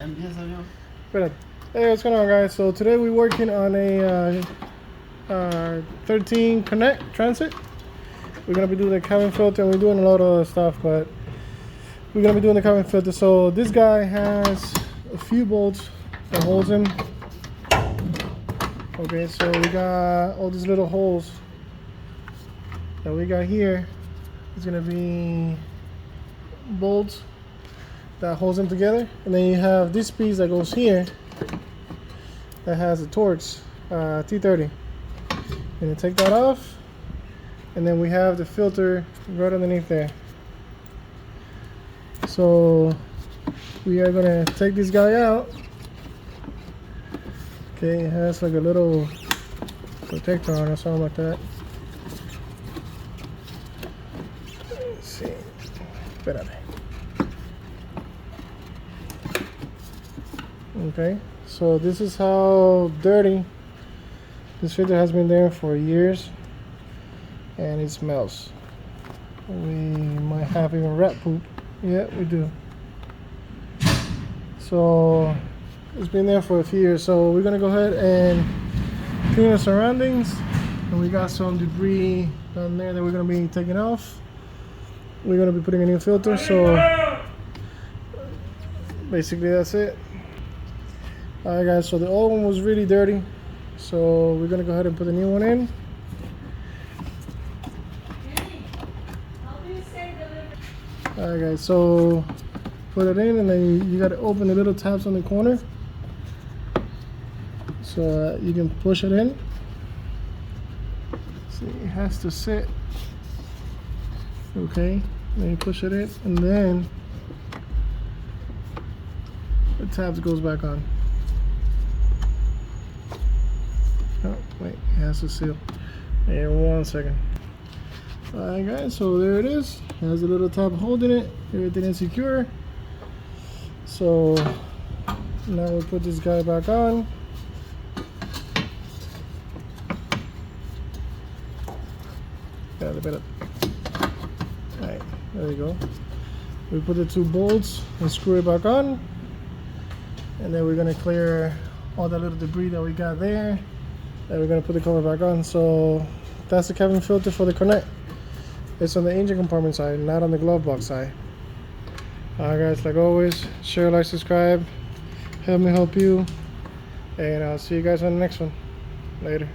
Hey, what's going on, guys? So today we're working on a 13 Connect Transit. We're gonna be doing the cabin filter, and we're doing a lot of other stuff, but we're gonna be doing the cabin filter. So this guy has a few bolts that holds him. Okay, so we got all these little holes that we got here. It's gonna be bolts that holds them together, and then you have this piece that goes here that has the Torx T30. Gonna take that off, and then we have the filter right underneath there. So we are gonna take this guy out. Okay, it has like a little protector on or something like that. Let's see. Espérate. Okay, so this is how dirty this filter has been there for years, and it smells. We might have even rat poop. Yeah, we do. So it's been there for a few years, so we're gonna go ahead and clean the surroundings, and we got some debris down there that we're gonna be taking off. We're gonna be putting a new filter, so basically that's it. Alright guys, so the old one was really dirty, so we're gonna go ahead and put a new one in. Alright guys, so put it in, and then you gotta open the little tabs on the corner so you can push it in. See, it has to sit. Okay, then you push it in, and then the tabs goes back on. Oh, wait, it has to seal. Hey, 1 second. Alright guys, so there it is. It has a little tab holding it. Everything is secure. So now we'll put this guy back on. Got a bit of. Alright, there we go. We put the 2 bolts and screw it back on. And then we're gonna clear all that little debris that we got there. And we're gonna put the cover back on. So that's the cabin filter for the Connect. It's on the engine compartment side, not on the glove box side. Alright guys, like always, share, like, subscribe, help me help you, and I'll see you guys on the next one. Later.